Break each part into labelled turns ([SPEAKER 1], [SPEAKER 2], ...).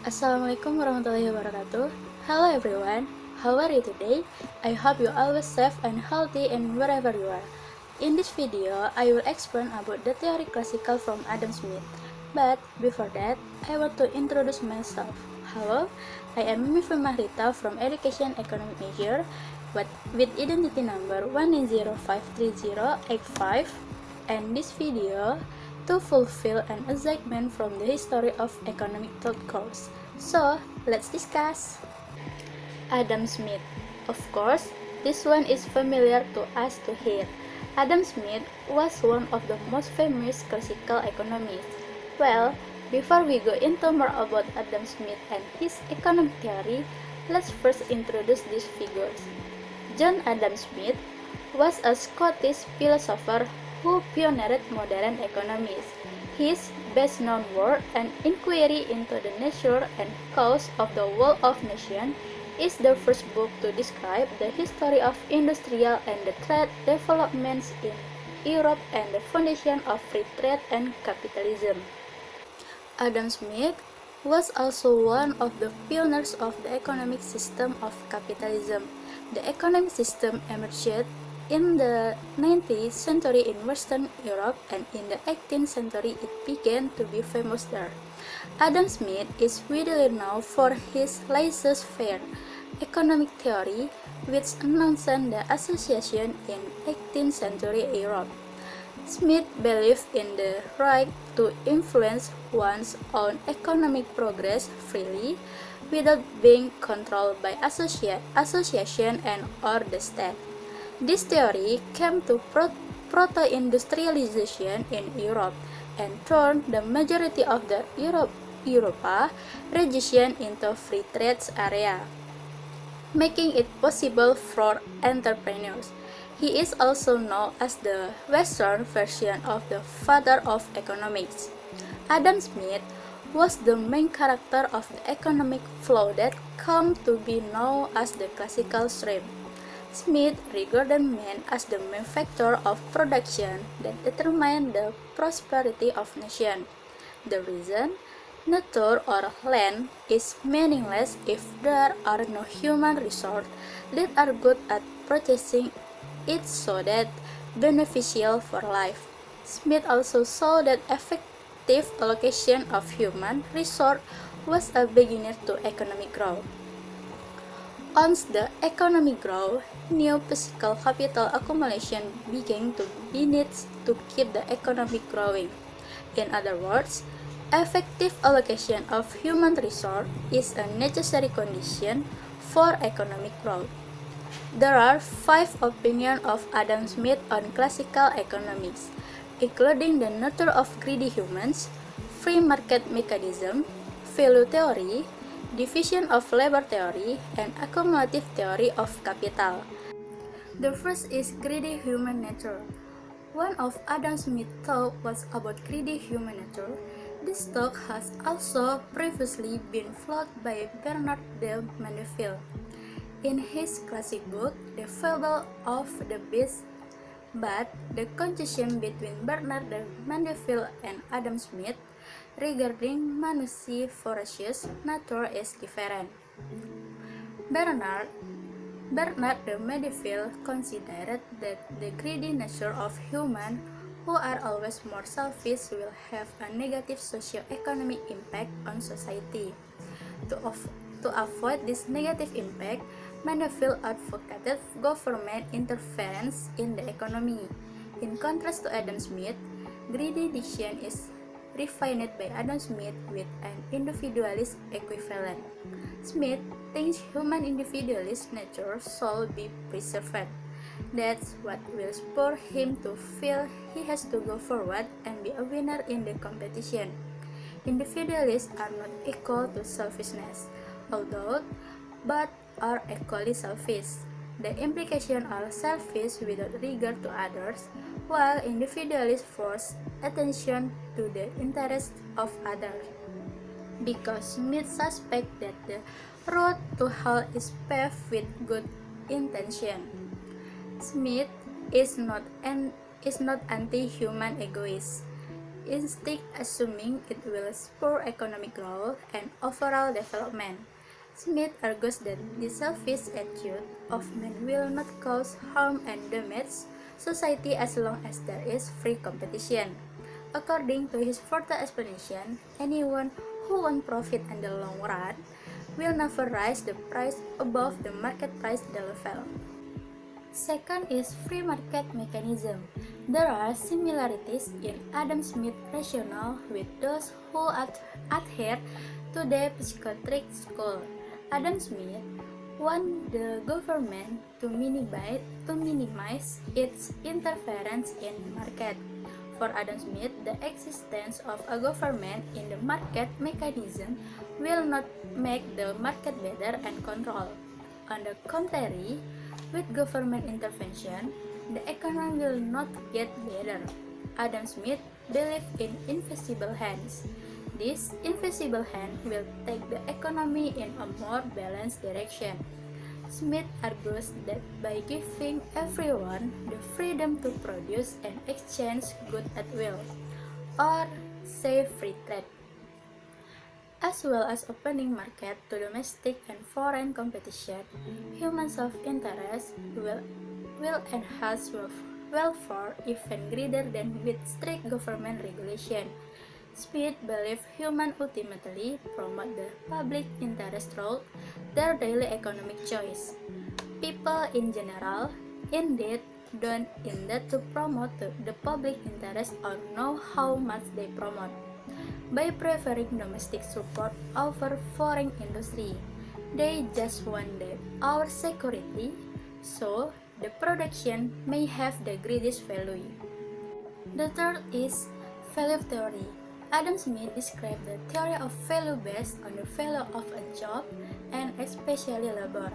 [SPEAKER 1] Assalamualaikum warahmatullahi wabarakatuh. Hello everyone, how are you today? I hope you always safe and healthy and wherever you are. In this video, I will explain about the theory classical from Adam Smith. But before that, I want to introduce myself. Hello, I am Mimi Mahrita from Education Economic Major with identity number 1905385, and this video to fulfill an assignment from the History of Economic Thought course. So, let's discuss. Adam Smith. Of course, this one is familiar to us to hear. Adam Smith was one of the most famous classical economists. Well, before we go into more about Adam Smith and his economic theory, let's first introduce these figures. John Adam Smith was a Scottish philosopher who pioneered modern economics. His best-known work, An Inquiry into the Nature and Cause of the World of Nations, is the first book to describe the history of industrial and trade developments in Europe and the foundation of free trade and capitalism. Adam Smith was also one of the pioneers of the economic system of capitalism. The economic system emerged in the 19th century in Western Europe, and in the 18th century it began to be famous there. Adam Smith is widely known for his laissez-faire economic theory, which announced the association in 18th century Europe. Smith believed in the right to influence one's own economic progress freely without being controlled by association and or the state. This theory came to proto-industrialization in Europe and turned the majority of the Europa region into free trade area, making it possible for entrepreneurs. He is also known as the Western version of the father of economics. Adam Smith was the main character of the economic flow that came to be known as the classical stream. Smith regarded man as the main factor of production that determined the prosperity of nation. The reason nature or land is meaningless if there are no human resources that are good at processing it so that beneficial for life. Smith also saw that effective allocation of human resource was a beginner to economic growth. Once the economy grew, new physical capital accumulation began to be needed to keep the economy growing. In other words, effective allocation of human resource is a necessary condition for economic growth. There are 5 opinions of Adam Smith on classical economics, including the nature of greedy humans, free market mechanism, value theory, division of labor theory, and accumulative theory of capital. The first is greedy human nature. One of Adam Smith's thoughts was about greedy human nature. This thought has also previously been floated by Bernard de Mandeville in his classic book, The Fable of the Beast, but the conjunction between Bernard de Mandeville and Adam Smith regarding voracious nature is different. Bernard de Mandeville considered that the greedy nature of humans who are always more selfish will have a negative socio-economic impact on society. To avoid this negative impact, Mandeville advocated government interference in the economy. In contrast to Adam Smith, greedy decision is refined by Adam Smith with an individualist equivalent. Smith thinks human individualist nature should be preserved. That's what will spur him to feel he has to go forward and be a winner in the competition. Individualists are not equal to selfishness, although but are equally selfish. The implications are selfish without regard to others, while individualists force attention to the interests of others. Because Smith suspects that the road to hell is paved with good intention. Smith is not anti-human egoist. instinct, assuming it will spur economic growth and overall development. Smith argues that the selfish attitude of men will not cause harm and damage society as long as there is free competition. According to his further explanation, anyone who wants profit in the long run will never raise the price above the market price level. Second is free market mechanism. There are similarities in Adam Smith's rationale with those who adhere to the psychiatric school. Adam Smith want the government to minimize its interference in market. For Adam Smith, the existence of a government in the market mechanism will not make the market better and control. On the contrary, with government intervention, the economy will not get better. Adam Smith believed in invisible hands. This invisible hand will take the economy in a more balanced direction. Smith argues that by giving everyone the freedom to produce and exchange goods at will, or say free trade, as well as opening market to domestic and foreign competition, human self-interest will enhance welfare even greater than with strict government regulation. Smith believed humans ultimately promote the public interest through their daily economic choice. People in general, indeed, don't intend to promote the public interest or know how much they promote. By preferring domestic support over foreign industry, they just want our security, so the production may have the greatest value. The third is value theory. Adam Smith described the theory of value based on the value of a job and especially labor.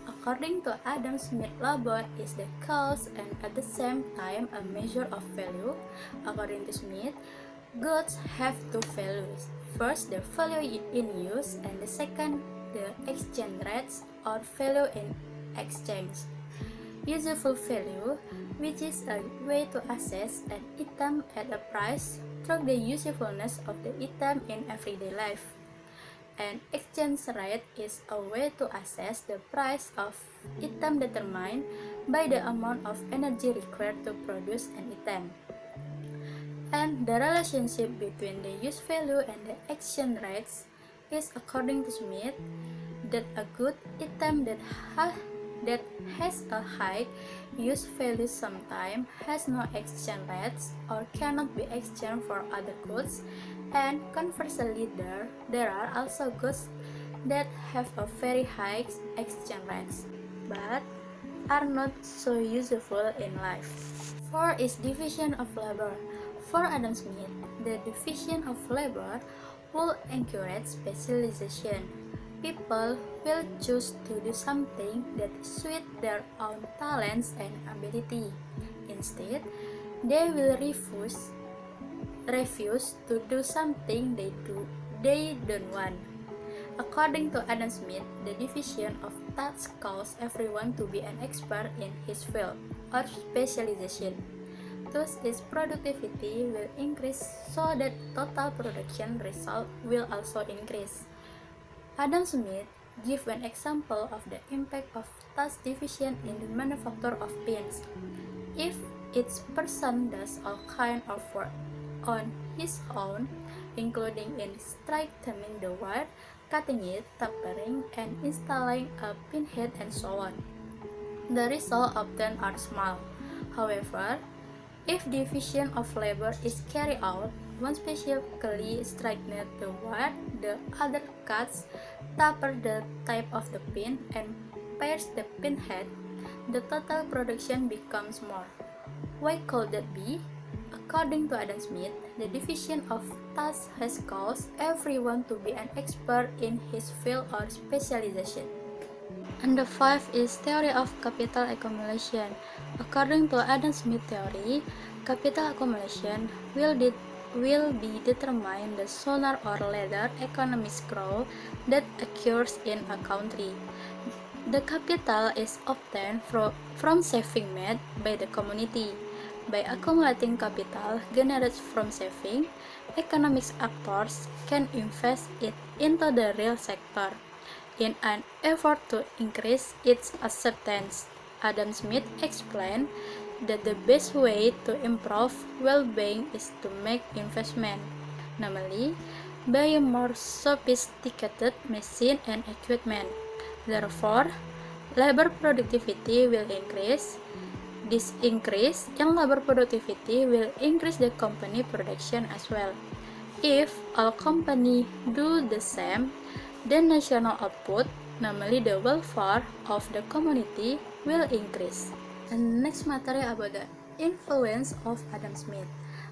[SPEAKER 1] According to Adam Smith, labor is the cause and at the same time a measure of value. According to Smith, goods have two values. First, the value in use, and the second, the exchange rates or value in exchange. Useful value, which is a way to assess an item at a price through the usefulness of the item in everyday life. And exchange rate is a way to assess the price of item determined by the amount of energy required to produce an item. And the relationship between the use value and the exchange rates is, according to Smith, that a good item that has a high use value sometimes has no exchange rates or cannot be exchanged for other goods, and conversely there are also goods that have a very high exchange rates but are not so useful in life. 4 is division of labor. For Adam Smith, the division of labor will encourage specialization. People will choose to do something that suits their own talents and ability. Instead, they will refuse to do something they don't want. According to Adam Smith, the division of tasks calls everyone to be an expert in his field or specialization. Thus, its productivity will increase so that total production result will also increase. Adam Smith gives an example of the impact of task division in the manufacture of pins. If each person does all kinds of work on his own, including in straightening the wire, cutting it, tapering, and installing a pinhead and so on, the results often are small. However, if division of labor is carried out, one specifically straightens the wire, the other cuts, tapers the tip of the pin, and pairs the pinhead, the total production becomes more. Why could that be? According to Adam Smith, the division of tasks has caused everyone to be an expert in his field or specialization. And the 5 is theory of capital accumulation. According to Adam Smith theory, capital accumulation will be determined the sooner or later economic growth that occurs in a country. The capital is obtained from saving made by the community. By accumulating capital generated from saving, economic actors can invest it into the real sector in an effort to increase its acceptance. Adam Smith explained that the best way to improve well-being is to make investment, namely buy more sophisticated machine and equipment. Therefore, labor productivity will increase. This increase in labor productivity will increase the company production as well. If all companies do the same, the national output, namely the welfare of the community, will increase. And next material about the influence of Adam Smith.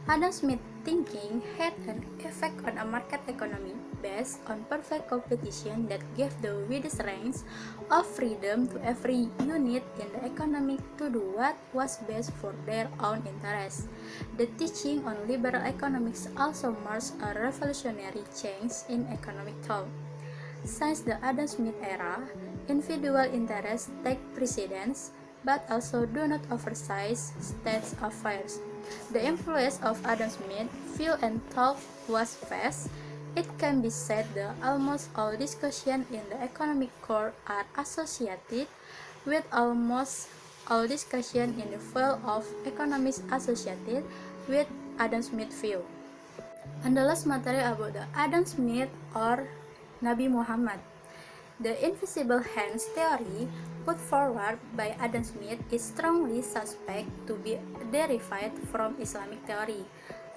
[SPEAKER 1] Adam Smith's thinking had an effect on a market economy based on perfect competition that gave the widest range of freedom to every unit in the economy to do what was best for their own interests. The teaching on liberal economics also marks a revolutionary change in economic thought. Since the Adam Smith era, individual interests take precedence, but also do not oversize state affairs. The influence of Adam Smith's view and thought was vast. It can be said that almost all discussions in the economic court are associated with almost all discussions in the field of economics associated with Adam Smith's view. And the last material about the Adam Smith or Nabi Muhammad. The invisible hands theory put forward by Adam Smith is strongly suspect to be derived from Islamic theory.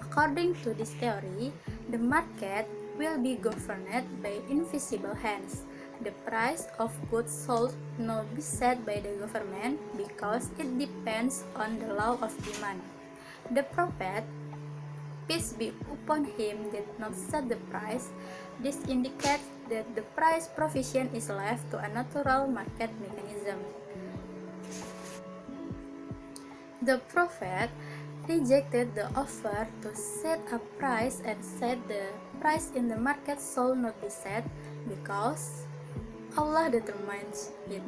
[SPEAKER 1] According to this theory, the market will be governed by invisible hands. The price of goods sold not be set by the government because it depends on the law of demand. The Prophet, peace be upon him, did not set the price. This indicates that the price provision is left to a natural market mechanism. The Prophet rejected the offer to set a price and said the price in the market shall not be set because Allah determines it.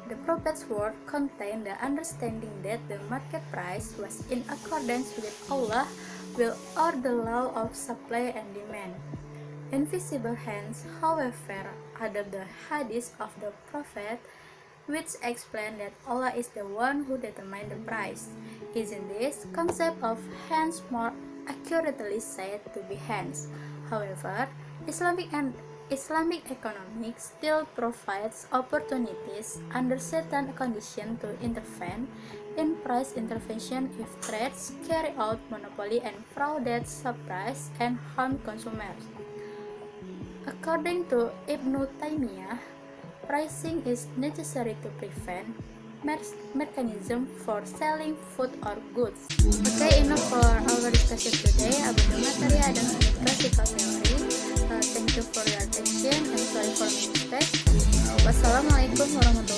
[SPEAKER 1] The Prophet's word contained the understanding that the market price was in accordance with Allah will or the law of supply and demand. Invisible hands, however, adopt the hadith of the Prophet, which explain that Allah is the one who determines the price. Isn't this concept of hands more accurately said to be hands? However, Islamic economics still provides opportunities under certain conditions to intervene in price intervention if trades carry out monopoly and fraud that suppress and harm consumers. According to Ibn Taymiyyah, pricing is necessary to prevent mechanism for selling food or goods. Okay, enough for our discussion today about the material Adam Smith classical theory. Thank you for your attention and sorry for my mistake. Wassalamualaikum warahmatullahi wabarakatuh.